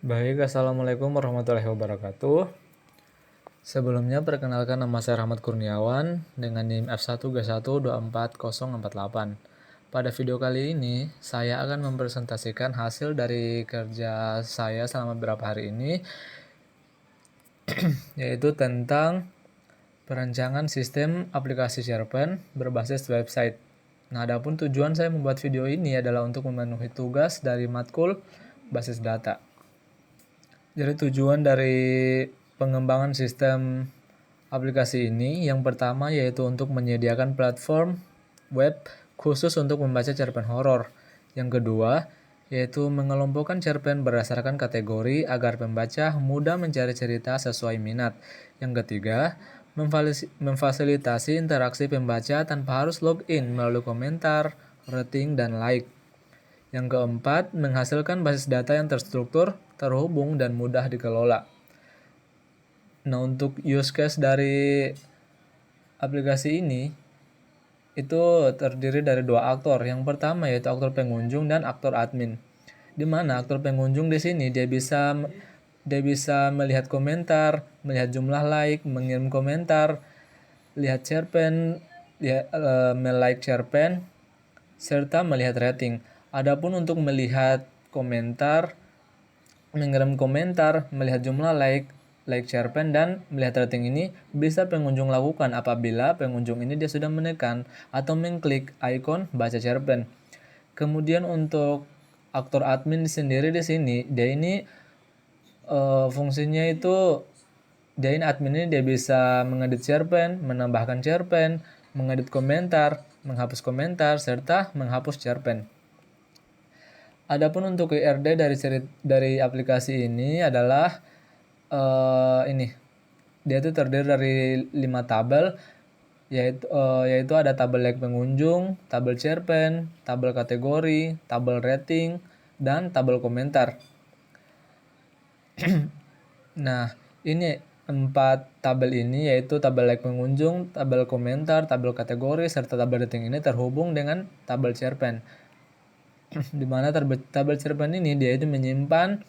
Baik, Assalamualaikum warahmatullahi wabarakatuh. Sebelumnya perkenalkan, nama saya Rahmat Kurniawan dengan NIM F1G1244048. Pada video kali ini, saya akan mempresentasikan hasil dari kerja saya selama beberapa hari ini, yaitu tentang perancangan sistem aplikasi SharePoint berbasis website. Nah, adapun tujuan saya membuat video ini adalah untuk memenuhi tugas dari matkul basis data. Jadi tujuan dari pengembangan sistem aplikasi ini yang pertama yaitu untuk menyediakan platform web khusus untuk membaca cerpen horor. Yang kedua yaitu mengelompokkan cerpen berdasarkan kategori agar pembaca mudah mencari cerita sesuai minat. Yang ketiga, memfasilitasi interaksi pembaca tanpa harus login melalui komentar, rating, dan like. Yang keempat, menghasilkan basis data yang terstruktur, terhubung, dan mudah dikelola. Nah, untuk use case dari aplikasi ini itu terdiri dari dua aktor. Yang pertama yaitu aktor pengunjung dan aktor admin. Di mana aktor pengunjung di sini dia bisa melihat komentar, melihat jumlah like, mengirim komentar, lihat cerpen, like cerpen, serta melihat rating. Adapun untuk melihat komentar, mengirim komentar, melihat jumlah like cerpen, dan melihat rating ini bisa pengunjung lakukan apabila pengunjung ini dia sudah menekan atau mengklik ikon baca cerpen. Kemudian untuk aktor admin sendiri di sini, dia ini fungsinya itu admin ini dia bisa mengedit cerpen, menambahkan cerpen, mengedit komentar, menghapus komentar, serta menghapus cerpen. Adapun untuk IRD dari aplikasi ini adalah dia itu terdiri dari 5 tabel, yaitu ada tabel like pengunjung, tabel cerpen, tabel kategori, tabel rating, dan tabel komentar. Nah, ini 4 tabel ini yaitu tabel like pengunjung, tabel komentar, tabel kategori, serta tabel rating ini terhubung dengan tabel cerpen. Di mana tabel cerpen ini dia itu menyimpan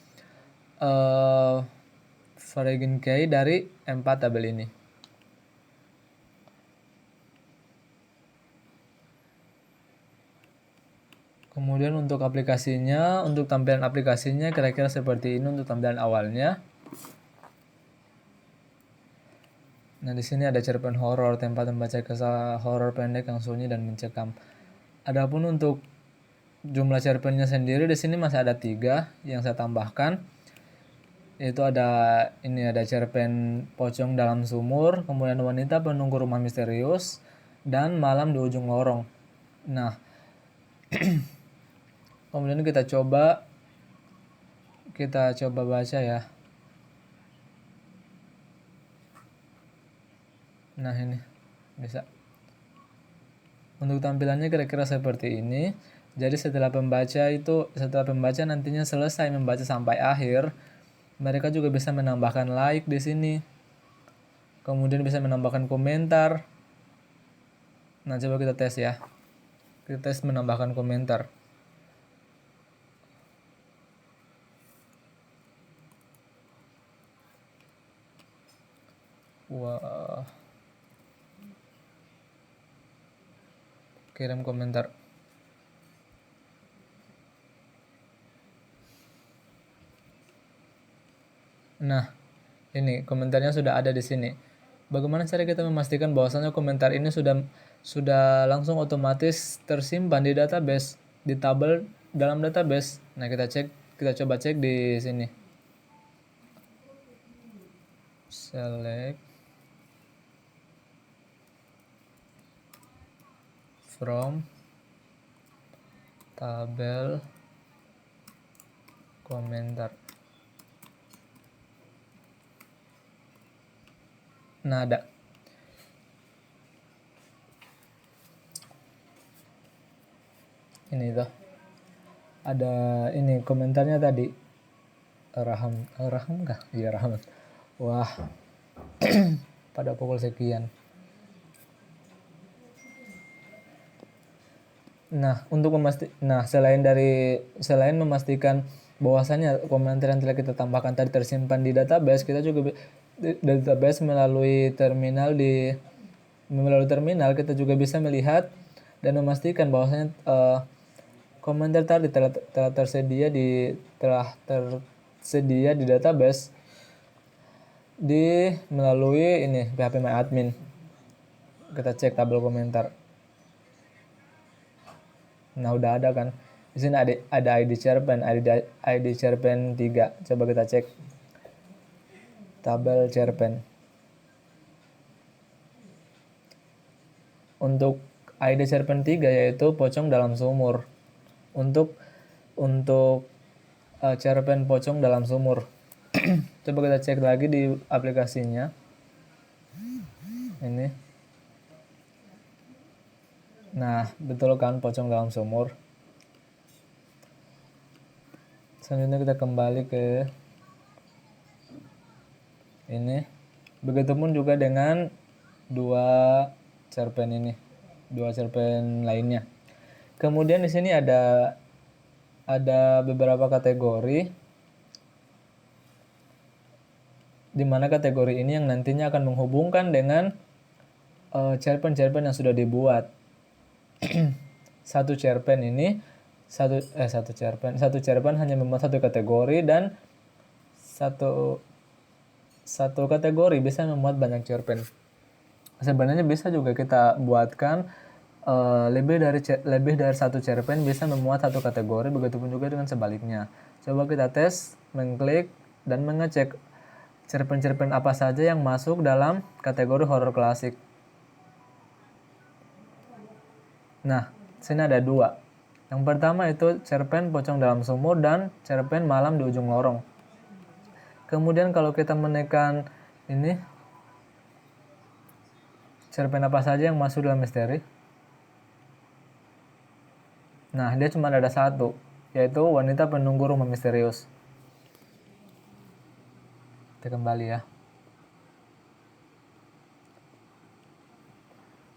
variable key dari 4 tabel ini. Kemudian untuk aplikasinya, untuk tampilan aplikasinya kira-kira seperti ini untuk tampilan awalnya. Nah, di sini ada cerpen horor, tempat membaca kisah horor pendek yang sunyi dan mencekam. Adapun untuk jumlah cerpennya sendiri di sini masih ada 3 yang saya tambahkan. Yaitu ada cerpen pocong dalam sumur, kemudian wanita penunggu rumah misterius, dan malam di ujung lorong. Nah, kemudian kita coba baca ya. Nah, ini bisa. Untuk tampilannya kira-kira seperti ini. Jadi setelah pembaca nantinya selesai membaca sampai akhir, mereka juga bisa menambahkan like di sini. Kemudian bisa menambahkan komentar. Nah, coba kita tes ya. Kita tes menambahkan komentar. Wah. Kirim komentar. Nah, ini komentarnya sudah ada di sini. Bagaimana cara kita memastikan bahwasannya komentar ini sudah langsung otomatis tersimpan di database, di tabel dalam database? Nah, kita coba cek di sini. Select from tabel komentar. Nah, ada. Ini tuh. Ada ini komentarnya tadi. Raham kah? Iya, Raham. Wah. Pada pukul sekian. Nah, selain memastikan bahwasanya komentar yang telah kita tambahkan tadi tersimpan di database, kita juga database melalui terminal kita juga bisa melihat dan memastikan bahwasanya komentar tadi telah tersedia di database melalui ini phpMyAdmin. Kita cek tabel komentar. Nah, udah ada kan. Di sini ada ID cerpen, ID cerpen 3. Coba kita cek tabel cerpen. Untuk ID cerpen 3 yaitu pocong dalam sumur. Untuk cerpen pocong dalam sumur. Coba kita cek lagi di aplikasinya. Ini. Nah, betul kan pocong dalam sumur. Selanjutnya kita kembali ke ini. Begitupun juga dengan dua cerpen lainnya. Kemudian di sini ada beberapa kategori, di mana kategori ini yang nantinya akan menghubungkan dengan cerpen-cerpen yang sudah dibuat. Satu cerpen hanya memuat satu kategori, dan satu kategori bisa memuat banyak cerpen. Sebenarnya bisa juga kita buatkan lebih dari satu cerpen bisa memuat satu kategori, begitupun juga dengan sebaliknya. Coba kita tes, mengklik dan mengecek cerpen-cerpen apa saja yang masuk dalam kategori horor klasik. Nah, sini ada dua. Yang pertama itu cerpen pocong dalam sumur dan cerpen malam di ujung lorong. Kemudian kalau kita menekan ini, cerpen apa saja yang masuk dalam misteri. Nah, dia cuma ada satu, yaitu wanita penunggu rumah misterius. Kita kembali ya.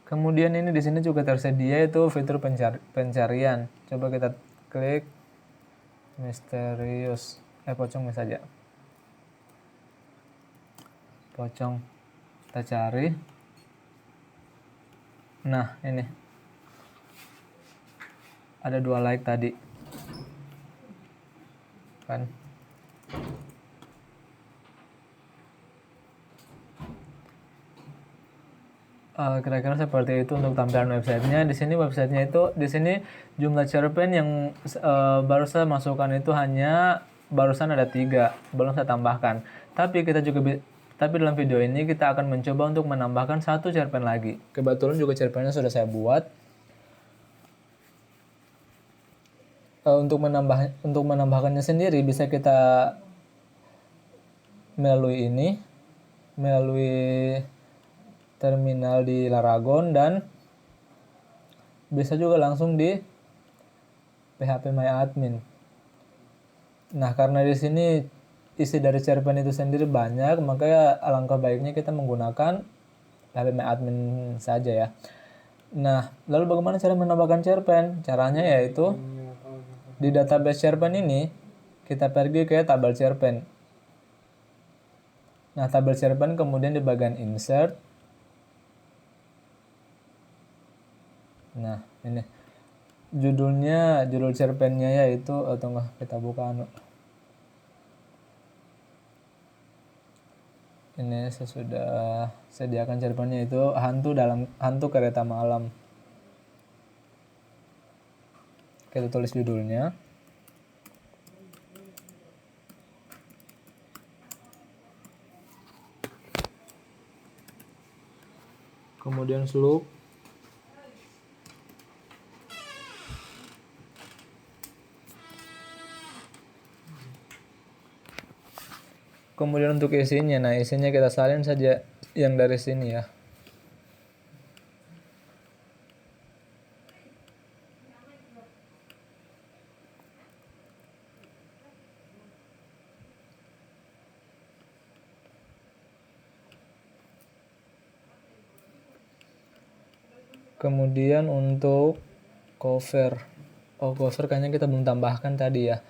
Kemudian ini di sini juga tersedia itu fitur pencarian. Coba kita klik misterius, pocong saja. Pocong. Kita cari. Nah, ini. Ada 2 like tadi. Kan? Kira-kira seperti itu untuk tampilan websitenya. Di sini jumlah cerpen yang baru saya masukkan itu barusan ada 3, belum saya tambahkan. Tapi dalam video ini kita akan mencoba untuk menambahkan 1 cerpen lagi. Kebetulan juga cerpennya sudah saya buat. Untuk menambahkannya sendiri bisa kita melalui terminal di Laragon, dan bisa juga langsung di phpMyAdmin. Nah, karena di sini isi dari cerpen itu sendiri banyak, maka alangkah baiknya kita menggunakan phpMyAdmin saja ya. Nah, lalu bagaimana cara menambahkan cerpen? Caranya yaitu di database cerpen ini kita pergi ke tabel cerpen. Nah, tabel cerpen kemudian di bagian insert. Nah, ini judul cerpennya yaitu, atau enggak, kita buka ini saya sudah sediakan cerpennya, itu hantu kereta malam. Kita tulis judulnya. Kemudian slug. Kemudian untuk isinya, isinya kita salin saja yang dari sini ya. Kemudian untuk cover kayaknya kita belum tambahkan tadi ya.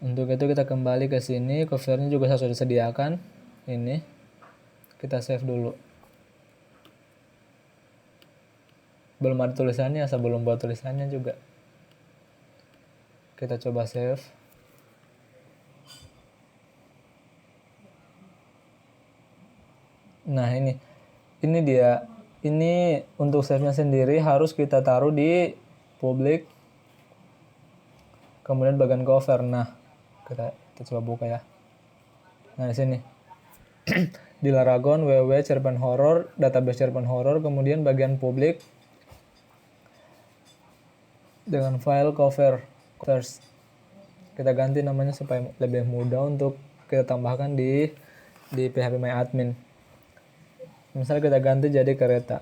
Untuk itu kita kembali ke sini, covernya juga saya sudah sediakan. Ini kita save dulu. Belum ada tulisannya, sebelum buat tulisannya juga. Kita coba save. Nah, ini dia. Ini untuk save-nya sendiri harus kita taruh di public, kemudian bagian cover. Nah, kita coba buka ya. Nah, di sini di Laragon www cerpen horror, database cerpen horror, kemudian bagian publik dengan file covers. Kita ganti namanya supaya lebih mudah untuk kita tambahkan di phpMyAdmin. Misalnya kita ganti jadi kereta.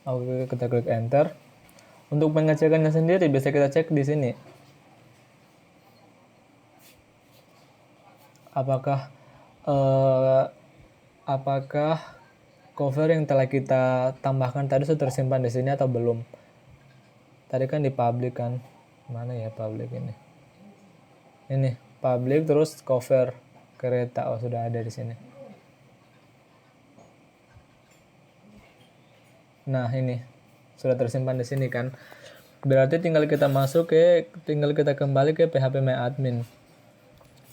Oke, kita klik enter. Untuk pengecekannya sendiri bisa kita cek di sini. Apakah cover yang telah kita tambahkan tadi sudah tersimpan di sini atau belum? Tadi kan di public kan. Mana ya public ini? Ini public terus cover kereta. Oh, sudah ada di sini. Nah, ini sudah tersimpan di sini kan. Berarti tinggal kita kembali ke phpMyAdmin.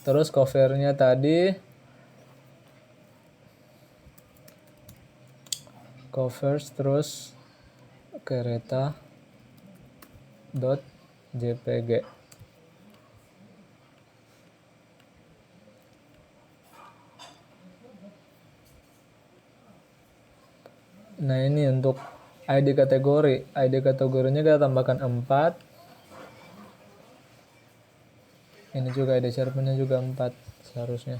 Terus covernya tadi covers terus kereta.jpg. Nah, ini untuk ID kategori. ID kategorinya kita tambahkan 4. Ini juga ID cerpennya juga 4 seharusnya.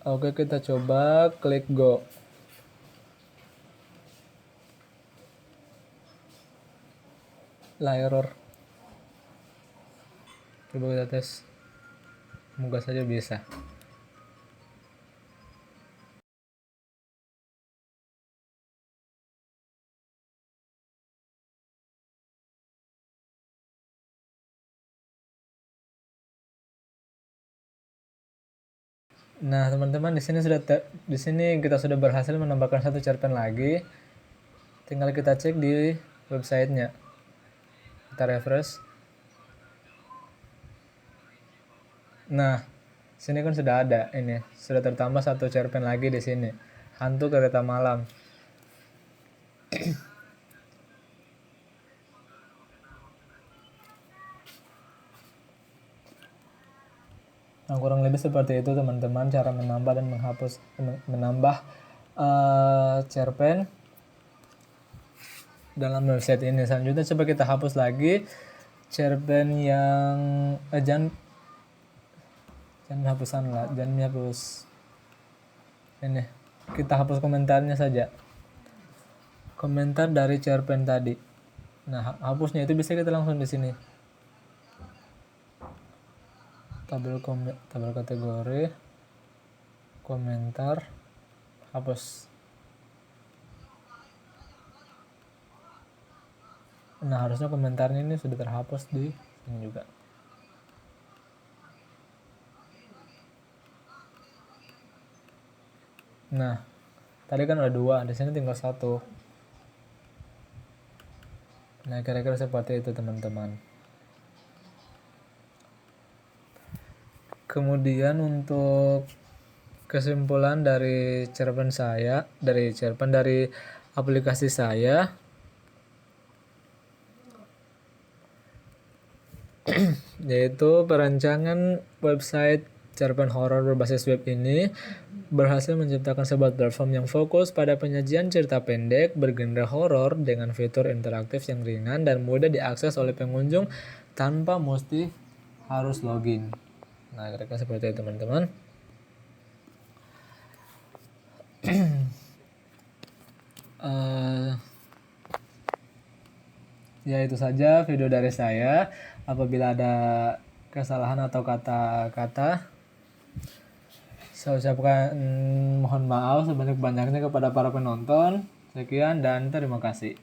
Oke, kita coba klik go. Lah, error. Coba kita tes. Semoga saja bisa. Nah, teman-teman, di sini kita sudah berhasil menambahkan satu cerpen lagi. Tinggal kita cek di websitenya. Kita refresh. Nah, sini kan sudah ada ini. Sudah tertambah satu cerpen lagi di sini. Hantu Kereta Malam. Nah, kurang lebih seperti itu teman-teman cara menambah dan menambah cerpen dalam website ini. Selanjutnya coba kita hapus lagi cerpen yang jangan dihapus ini. Kita hapus komentarnya saja. Komentar dari cerpen tadi. Nah, hapusnya itu bisa kita langsung di sini. Tabel kategori, komentar, hapus. Nah, harusnya komentarnya ini sudah terhapus di sini juga. Nah, tadi kan ada 2, di sini tinggal 1. Nah, kira-kira seperti itu teman-teman. Kemudian untuk kesimpulan dari cerpen dari aplikasi saya, yaitu perancangan website cerpen horor berbasis web ini berhasil menciptakan sebuah platform yang fokus pada penyajian cerita pendek bergenre horor dengan fitur interaktif yang ringan dan mudah diakses oleh pengunjung tanpa mesti harus login. Nah, kira-kira seperti itu teman-teman. Ya, itu saja video dari saya. Apabila ada kesalahan atau kata-kata, saya ucapkan mohon maaf sebanyak-banyaknya kepada para penonton. Sekian dan terima kasih.